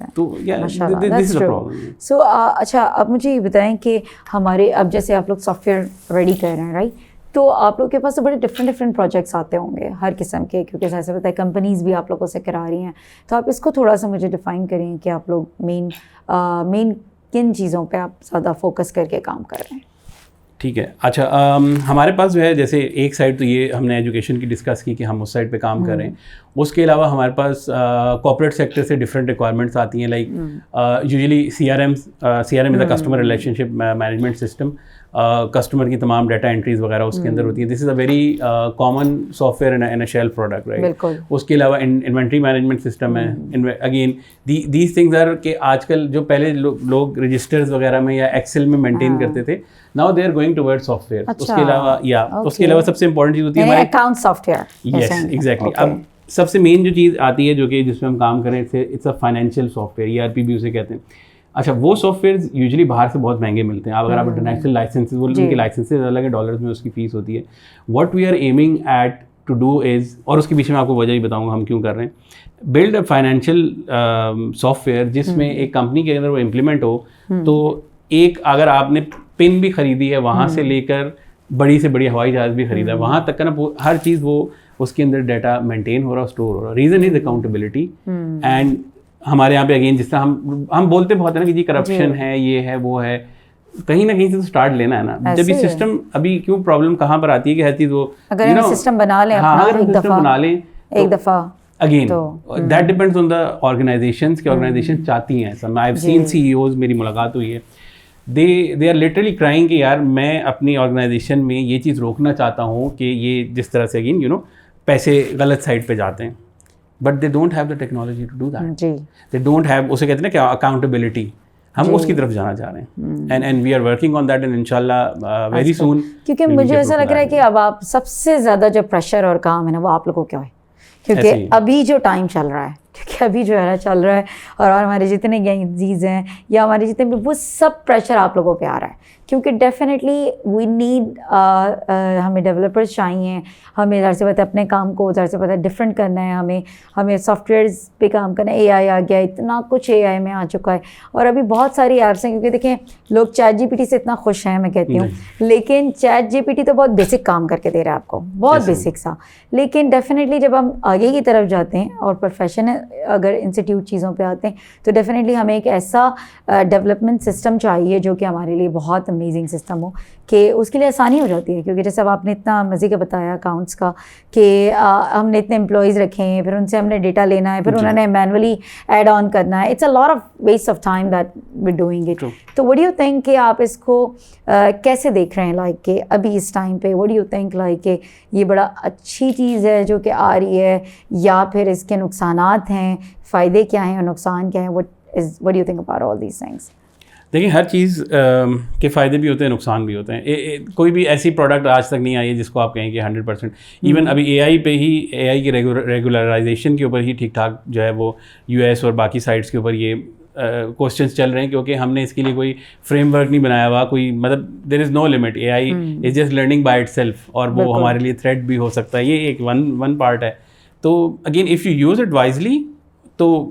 ہے. تو دس از اے پرابلم. سو اچھا اب مجھے یہ بتائیں کہ ہمارے اب جیسے آپ لوگ سافٹ ویئر ریڈی کر رہے ہیں, رائٹ, تو آپ لوگ کے پاس تو بڑے ڈفرینٹ پروجیکٹس آتے ہوں گے ہر قسم کے, کیونکہ ایسا پتہ ہے کمپنیز بھی آپ لوگوں سے کرا رہی ہیں. تو آپ اس کو تھوڑا سا مجھے ڈیفائن کریں کہ آپ لوگ مین کن چیزوں پہ آپ زیادہ فوکس کر کے کام کر رہے ہیں. ٹھیک ہے, اچھا ہمارے پاس جو ہے جیسے ایک سائڈ تو یہ ہم نے ایجوکیشن کی ڈسکس کی کہ ہم اس سائڈ پہ کام کر رہے ہیں. اس کے علاوہ ہمارے پاس کارپوریٹ سیکٹر سے ڈفرینٹ ریکوائرمنٹس آتی ہیں, like usually C R M is a customer relationship management system. Customer کی تمام ڈیٹا انٹریز وغیرہ اس کے اندر ہوتی ہیں. This is a very common software in a shell product, right. اس کے علاوہ انوینٹری مینجمنٹ سسٹم ہے. اگین دیز تھنگز آر کہ آج کل جو پہلے لوگ رجسٹرز وغیرہ میں یا ایکسل میں مینٹین کرتے تھے, now they are going toward software. اس کے علاوہ سب سے امپورٹنٹ چیز ہوتی ہے ہماری account software. Yes exactly. اب سب سے مین جو چیز آتی ہے جو کہ جس میں ہم کام کریں, it's a financial software, ERP بھی اسے کہتے ہیں. اچھا, وہ سافٹ ویئرز یوزلی باہر سے بہت مہنگے ملتے ہیں. اگر آپ انٹرنیشنل لائسنسز, وہ ان کے لائسنسز الگ ہیں, ڈالرز میں اس کی فیس ہوتی ہے. What we are aiming at to do is, اور اس کے پیچھے میں آپ کو وجہ ہی بتاؤں گا ہم کیوں کر رہے ہیں, build a financial soft where جس میں ایک کمپنی کے اندر وہ امپلیمنٹ ہو. تو ایک اگر آپ نے پن بھی خریدی ہے وہاں سے لے کر بڑی سے بڑی ہوائی جہاز بھی خریدا ہے, وہاں تک کا نا ہر چیز وہ اس کے اندر ڈیٹا مینٹین ہو رہا, اسٹور ہو رہا. Reason is accountability. اینڈ ہمارے یہاں پہ اگین جس طرح ہم بولتے بہت ہیں نا کہ جی کرپشن ہے, یہ ہے, وہ ہے, کہیں نہ کہیں سے تو اسٹارٹ لینا ہے نا. جب یہ سسٹم ابھی کیوں پرابلم کہاں پر آتی ہے کہ ہر چیز وہ اگر سسٹم بنا لیں, اگر ہم سسٹم بنا لیں ایک دفعہ, again that depends on the organizations کہ آرگنائزیشن چاہتی ہیں ایسا. آئی ہیو سین CEOs, میری ملاقات ہوئی ہے, دے آر لٹرلی کرائنگ کہ یار میں اپنی آرگنائزیشن میں یہ چیز روکنا چاہتا ہوں کہ یہ جس طرح سے اگین پیسے غلط سائڈ پہ جاتے ہیں, but they don't have the technology to do that. They don't have, اسے کہتے ہیں نا کہ اکاؤنٹیبلٹی, ہم اس کی طرف جانا چاہ رہے ہیں. And we are working on that, and انشاءاللہ ویری سون. کیونکہ مجھے ایسا لگ رہا ہے کہ اب آپ سب سے زیادہ جو پریشر اور کام ہے نا وہ آپ لوگوں کا ہے, کیونکہ ابھی جو ٹائم چل رہا ہے, کیونکہ ابھی جو ہے نا چل رہا ہے اور ہمارے جتنے گینزیز ہیں یا ہمارے جتنے بھی وہ سب پریشر آپ لوگوں پہ آ رہا ہے کیونکہ ڈیفینیٹلی وی نیڈ ہمیں ڈیولپرز چاہیے, ہمیں ظاہر سی بات ہے اپنے کام کو ظاہر سی بات ہے ڈفرینٹ کرنا ہے, ہمیں سافٹ ویئرز پہ کام کرنا ہے. اے آئی آ گیا, اتنا کچھ اے آئی میں آ چکا ہے اور ابھی بہت ساری ایپس ہیں کیونکہ دیکھیں لوگ چیٹ جی پی ٹی سے اتنا خوش ہیں میں کہتی ہوں, لیکن چیٹ جی پی ٹی تو بہت بیسک کام کر کے دے رہا ہے آپ کو, بہت بیسک سا. لیکن ڈیفینیٹلی جب ہم آگے کی طرف جاتے ہیں اور پروفیشنل اگر انسٹیٹیوٹ چیزوں پہ آتے ہیں تو ڈیفینیٹلی ہمیں ایک ایسا ڈیولپمنٹ سسٹم چاہیے جو کہ ہمارے لیے بہت امیزنگ سسٹم ہو کہ اس کے لیے آسانی ہو جاتی ہے. کیونکہ جیسے اب آپ نے اتنا مزے کا بتایا اکاؤنٹس کا کہ ہم نے اتنے امپلائیز رکھے ہیں, پھر ان سے ہم نے ڈیٹا لینا ہے, پھر انہوں نے مینولی ایڈ آن کرنا ہے. It's a lot of waste of time that we doing it. تو وٹ ڈو یو تھنک کہ آپ اس کو کیسے دیکھ رہے ہیں لائک کہ ابھی اس ٹائم پہ what do you think like کہ یہ بڑا اچھی چیز ہے جو کہ آ رہی ہے یا پھر اس کے نقصانات ہیں, فائدے کیا ہیں اور نقصان کیا ہیں, what do you think about all these things? دیکھیں ہر چیز کے فائدے بھی ہوتے ہیں, نقصان بھی ہوتے ہیں. کوئی بھی ایسی پروڈکٹ آج تک نہیں آئی ہے جس کو آپ کہیں کہ 100%. ایون ابھی اے آئی پہ ہی, اے آئی کی ریگولرائزیشن کے اوپر ہی ٹھیک ٹھاک جو ہے وہ یو ایس اور باقی سائٹس کے اوپر یہ کوشچنس چل رہے ہیں کیونکہ ہم نے اس کے لیے کوئی فریم ورک نہیں بنایا ہوا, کوئی مطلب there is no limit. A I is just learning by itself اور وہ ہمارے لیے تھریٹ بھی ہو سکتا ہے. یہ ایک ون پارٹ ہے. تو again if you use it wisely تو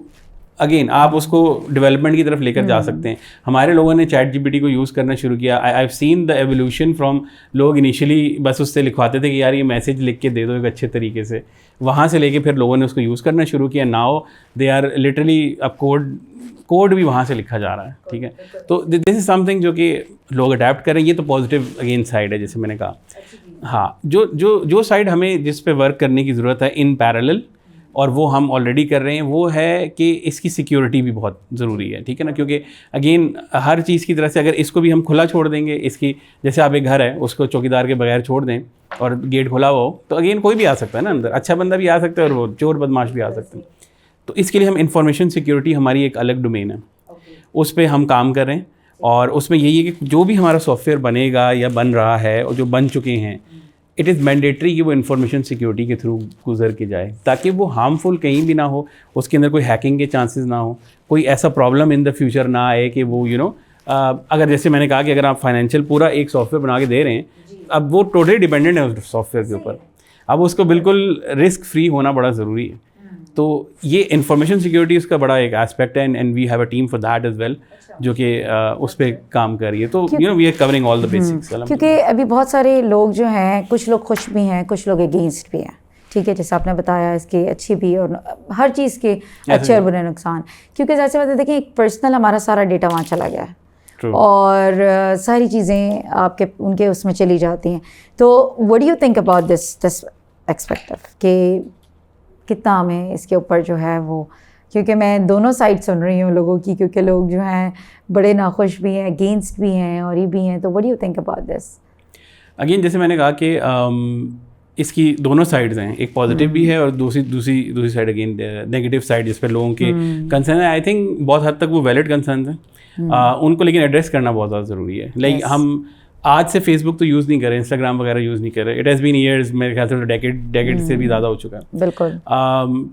اگین آپ اس کو ڈیولپمنٹ کی طرف لے کر جا سکتے ہیں. ہمارے لوگوں نے چیٹ جی پی ٹی کو یوز کرنا شروع کیا. آئی have scene the evolution from لوگ انیشلی بس اس سے لکھواتے تھے کہ یار یہ میسیج لکھ کے دے دو ایک اچھے طریقے سے, وہاں سے لے کے پھر لوگوں نے اس کو یوز کرنا شروع کیا. ناؤ دے آر لٹرلی اب کوڈ بھی وہاں سے لکھا جا رہا ہے. ٹھیک ہے, تو دس از سم تھنگ جو کہ لوگ اڈیپٹ کریں. یہ تو پازیٹیو اگین سائڈ ہے جیسے میں نے کہا. ہاں, جو سائڈ ہمیں جس پہ ورک کرنے کی ضرورت ہے ان پیرالل اور وہ ہم آلریڈی کر رہے ہیں وہ ہے کہ اس کی سیکیورٹی بھی بہت ضروری ہے. ٹھیک ہے نا, کیونکہ اگین ہر چیز کی طرح سے اگر اس کو بھی ہم کھلا چھوڑ دیں گے, اس کی جیسے آپ ایک گھر ہے اس کو چوکیدار کے بغیر چھوڑ دیں اور گیٹ کھلا ہوا ہو تو اگین کوئی بھی آ سکتا ہے نا اندر, اچھا بندہ بھی آ سکتا ہے اور وہ چور بدماش بھی آ سکتے ہیں. تو اس کے لیے ہم انفارمیشن سیکیورٹی ہماری ایک الگ ڈومین ہے, اس پہ ہم کام کر رہے ہیں. اور اس میں یہی ہے کہ جو بھی ہمارا سافٹ ویئر بنے گا یا بن رہا ہے اور جو بن چکے ہیں اٹ از مینڈیٹری کہ وہ انفارمیشن سیکیورٹی کے تھرو گزر کے جائے تاکہ وہ ہارمفل کہیں بھی نہ ہو, اس کے اندر کوئی ہیکنگ کے چانسز نہ ہو, کوئی ایسا پرابلم ان دا فیوچر نہ آئے کہ وہ اگر جیسے میں نے کہا کہ اگر آپ فائنینشیل پورا ایک سافٹ ویئر بنا کے دے رہے ہیں, اب وہ ٹوٹلی ڈیپینڈنٹ ہے اس سافٹ ویئر کے اوپر, اب اس کو بالکل رسک فری ہونا بڑا ضروری ہے. تو یہ انفارمیشن سیکیورٹی اس کا بڑا ایک اسپیکٹ ہے and we have a team for that as well جو کہ اس پہ کام کر رہی ہے. تو we are covering all the basics. کیونکہ ابھی بہت سارے لوگ جو ہیں, کچھ لوگ خوش بھی ہیں, کچھ لوگ اگینسٹ بھی ہیں. ٹھیک ہے, جیسے آپ نے بتایا اس کے اچھی بھی اور ہر چیز کے اچھے اور برے نقصان. کیونکہ جیسے بات ہے دیکھیں ایک پرسنل ہمارا سارا ڈیٹا وہاں چلا گیا ہے اور ساری چیزیں آپ کے ان کے اس میں چلی جاتی ہیں. تو what do you think about this expect کہ کتنا ہمیں اس کے اوپر جو ہے وہ, کیونکہ میں دونوں سائڈ سن رہی ہوں لوگوں کی, کیونکہ لوگ جو ہیں بڑے ناخوش بھی ہیں, اگینسٹ بھی ہیں اور یہ بھی ہیں. تو what do you think about this? Again جیسے میں نے کہا کہ اس کی دونوں سائڈز ہیں, ایک پازیٹیو بھی ہے اور دوسری سائڈ اگین نیگیٹو سائڈ جس پہ لوگوں کے کنسرن ہیں. آئی تھنک بہت حد تک وہ ویلڈ کنسرنز ہیں, ان کو لیکن ایڈریس کرنا بہت زیادہ ضروری ہے. لائک ہم آج سے فیس بک تو یوز نہیں کر رہے, انسٹاگرام وغیرہ یوز نہیں کر رہے. اٹ ہیز بین ایئرز, میرے خیال سے ڈیکیڈ سے بھی زیادہ ہو چکا ہے. بالکل.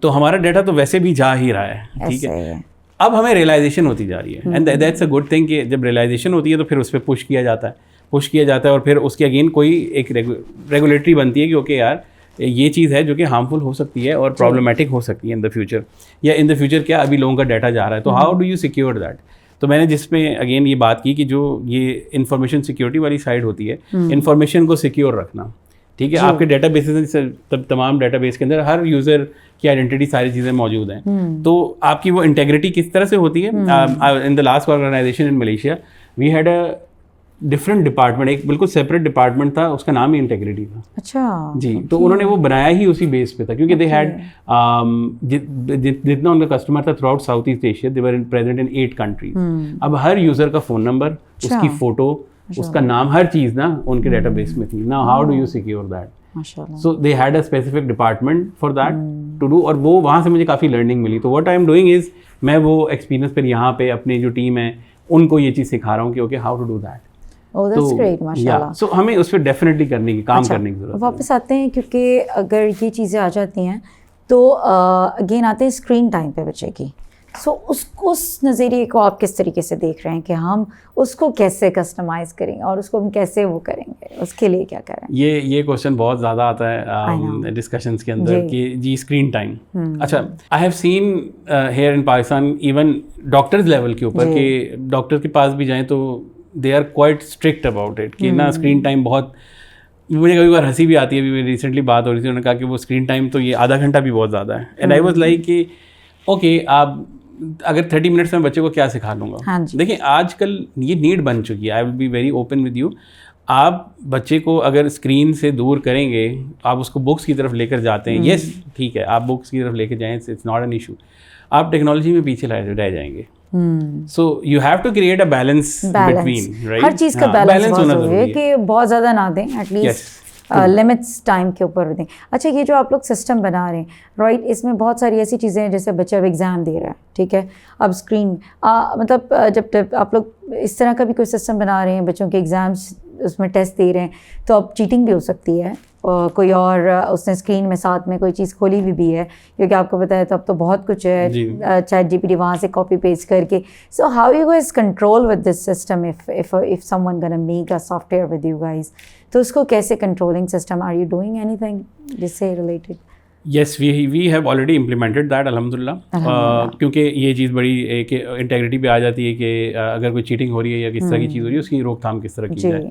تو ہمارا ڈیٹا تو ویسے بھی جا ہی رہا ہے. ٹھیک ہے, اب ہمیں ریئلائزیشن ہوتی جا رہی ہے and that's a good thing کہ جب ریئلائزیشن ہوتی ہے تو پھر اس پہ پش کیا جاتا ہے اور پھر اس کی اگین کوئی ایک ریگولیٹری بنتی ہے کہ اوکے یار یہ چیز ہے جو کہ ہارمفل ہو سکتی ہے اور پرابلمٹک ہو سکتی ہے ان دا فیوچر, یا ان دا فیوچر کیا ابھی لوگوں کا ڈیٹا جا رہا ہے. تو how do you secure that? تو میں نے جس میں اگین یہ بات کی کہ جو یہ انفارمیشن سیکیورٹی والی سائڈ ہوتی ہے, انفارمیشن کو سیکیور رکھنا. ٹھیک ہے, آپ کے ڈیٹا بیسز تمام ڈیٹا بیس کے اندر ہر یوزر کی آئیڈینٹی ساری چیزیں موجود ہیں. تو آپ کی وہ انٹیگریٹی کس طرح سے ہوتی ہے؟ In the last organization in Malaysia we had a different department, ایک بالکل سیپریٹ ڈپارٹمنٹ تھا, اس کا نام ہی انٹیگریٹی تھا. اچھا جی, تو انہوں نے وہ بنایا ہی اسی بیس پہ تھا کیونکہ دے ہیڈ جتنا ان کا کسٹمر تھا throughout South East Asia, they were present in 8 countries. اب ہر یوزر کا فون نمبر, اس کی فوٹو, اس کا نام, ہر چیز نا ان کے ڈیٹا بیس میں تھی. نا how do you secure that? So they had a specific department for that to do, اور وہ وہاں سے مجھے کافی لرننگ ملی. تو what I am doing is میں وہ ایکسپیرینس پھر یہاں پہ اپنی جو ٹیم ہے ان کو یہ چیز سکھا رہا ہوں کہ okay how to do that. So ہمیں اس پہ ڈیفینیٹلی کرنے کی کام کرنے کی ضرورت ہے. واپس آتے ہیں کیونکہ اگر یہ چیزیں آ جاتی ہیں تو اگین آتے ہیں اسکرین ٹائم پہ بچے کی. سو اس نظریے کو آپ کس طریقے سے دیکھ رہے ہیں کہ ہم اس کو کیسے کسٹمائز کریں اور اس کو ہم کیسے وہ کریں گے, اس کے لیے کیا کریں؟ یہ کوشچن بہت زیادہ آتا ہے ڈسکشنس کے اندر کہ جی اسکرین ٹائم. اچھا, I have seen here in Pakistan even doctors level کے اوپر کہ ڈاکٹر کے پاس بھی جائیں تو they are quite strict about it کہ نا اسکرین ٹائم بہت, مجھے کبھی بار ہنسی بھی آتی ہے. ابھی ریسنٹلی بات ہو رہی تھی, انہوں نے کہا کہ وہ اسکرین ٹائم تو یہ آدھا گھنٹہ بھی بہت زیادہ ہے. اینڈ آئی واز لائک کہ اوکے, آپ اگر 30 منٹس میں بچے کو کیا سکھا لوں گا. دیکھیں آج کل یہ نیڈ بن چکی ہے. I will be very open with you. آپ بچے کو اگر اسکرین سے دور کریں گے, آپ اس کو بکس کی طرف لے کر جاتے ہیں, یس ٹھیک ہے آپ بکس کی طرف لے کے جائیں, اٹس ناٹ این ایشو. آپ ٹیکنالوجی میں پیچھے رہ جائیں گے. So you have to create a balance between, right, ہر چیز کا بیلنس ہونا ضروری ہے کہ بہت زیادہ نہ دیں, ایٹ لیسٹ لمٹس ٹائم کے اوپر دیں. اچھا, یہ جو آپ لوگ سسٹم بنا رہے ہیں رائٹ, اس میں بہت ساری ایسی چیزیں ہیں جیسے بچہ اب ایگزام دے رہا ہے, ٹھیک ہے, اب اسکرین مطلب جب آپ لوگ اس طرح کا بھی کوئی سسٹم بنا رہے ہیں, بچوں کے ایگزامس اس میں ٹیسٹ دے رہے ہیں, تو اب چیٹنگ بھی ہو سکتی ہے. کوئی اور اس نے اسکرین میں ساتھ میں کوئی چیز کھولی بھی ہے, کیونکہ آپ کو پتہ ہے تو اب تو بہت کچھ ہے, چیٹ جی پی ٹی وہاں سے کاپی پیسٹ کر کے. So how you guys control with this system if someone gonna make a software with you guys, تو اس کو کیسے controlling system, are you doing anything جس سے related? Yes, we have already implemented that الحمد للہ, کیونکہ یہ چیز بڑی ایک انٹیگریٹی پہ آ جاتی ہے کہ اگر کوئی چیٹنگ ہو رہی ہے یا کس طرح کی چیز ہو رہی ہے, اس کی روک تھام کس طرح کی جائے.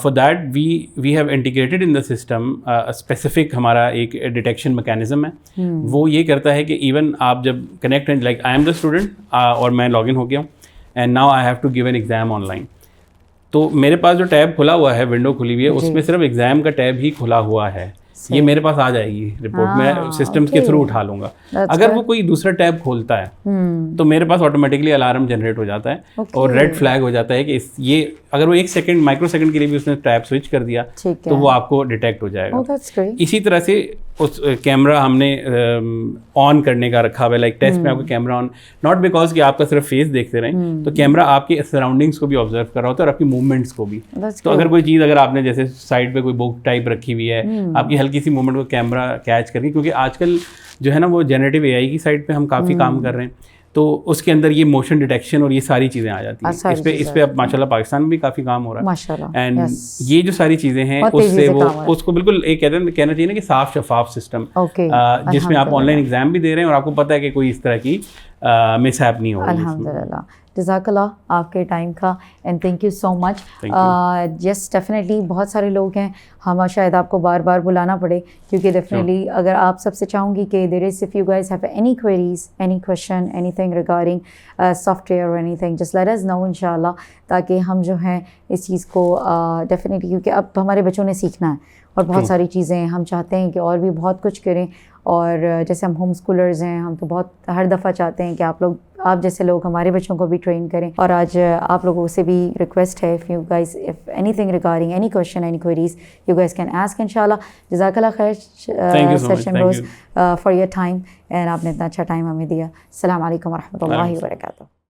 For that we have integrated in the system specific ہمارا ایک ڈیٹیکشن میکینزم ہے. وہ یہ کرتا ہے کہ ایون آپ جب کنیکٹ ہیں, like I am the student اور میں لاگ ان ہو گیا ہوں and now I have to give an exam online, تو میرے پاس جو ٹیب کھلا ہوا ہے, ونڈو کھلی ہوئی ہے, اس میں صرف ایگزام کا ٹیب ہی کھلا ہوا ہے. یہ میرے پاس آ جائے گی رپورٹ, میں سسٹمس کے تھرو اٹھا لوں گا. اگر وہ کوئی دوسرا ٹیب کھولتا ہے تو میرے پاس آٹومیٹکلی الارم جنریٹ ہو جاتا ہے اور ریڈ فلیگ ہو جاتا ہے کہ یہ اگر وہ 1 سیکنڈ مائکرو سیکنڈ کے لیے بھی اس نے ٹیب سوئچ کر دیا تو وہ آپ کو ڈیٹیکٹ ہو جائے گا. اسی طرح سے اس کیمرہ ہم نے آن کرنے کا رکھا ہوا ہے, لائک ٹیسٹ میں آپ کا کیمرہ آن, ناٹ بیکاز کہ آپ کا صرف فیس دیکھتے رہیں, تو کیمرہ آپ کے سراؤنڈنگس کو بھی آبزرو کر رہا ہوتا ہے اور آپ کی موومنٹس کو بھی. تو اگر کوئی چیز اگر آپ نے جیسے سائڈ پہ کوئی بک ٹائپ رکھی ہوئی ہے, آپ کی ہلکی سی موومنٹ کو کیمرہ کیچ کر کے, کیونکہ آج کل جو ہے نا وہ جنریٹو اے آئی کی سائڈ پہ ہم کافی کام کر رہے ہیں, تو اس کے اندر یہ موشن ڈیٹیکشن اور یہ ساری چیزیں آ جاتی ہیں. اس پہ اب ماشاء اللہ پاکستان میں بھی کافی کام ہو رہا ہے. اینڈ یہ جو ساری چیزیں ہیں اس سے وہ اس کو بالکل ایک کہنا چاہیے نا کہ صاف شفاف سسٹم, جس میں آپ آن لائن ایگزام بھی دے رہے ہیں اور آپ کو پتہ ہے کہ کوئی اس طرح کی مس ہیپ نہیں ہو رہی. الحمد للہ, جزاک اللہ آپ کے ٹائم کا, and thank you so much. Yes definitely بہت سارے لوگ ہیں, ہم شاید آپ کو بار بار بلانا پڑے, کیونکہ ڈیفینیٹلی اگر آپ سب سے چاہوں گی کہ there is if you guys have any queries, any question, anything regarding software اور anything, just let us know ان شاء اللہ, تاکہ ہم جو ہیں اس چیز کو ڈیفینیٹلی, کیونکہ اب ہمارے بچوں نے سیکھنا ہے اور بہت ساری چیزیں ہم چاہتے ہیں کہ اور بھی بہت کچھ کریں. اور جیسے ہم ہوم اسکولرز ہیں, ہم تو بہت ہر دفعہ چاہتے ہیں کہ آپ جیسے لوگ ہمارے بچوں کو بھی ٹرین کریں. اور آج آپ لوگوں سے بھی ریکویسٹ ہے, if you guys if anything regarding any question, any queries, you guys can ask ان شاء اللہ. جزاک اللہ خیر sir Shamroz for your time, and آپ نے اتنا اچھا ٹائم ہمیں دیا. السلام علیکم و رحمۃ اللہ وبرکاتہ.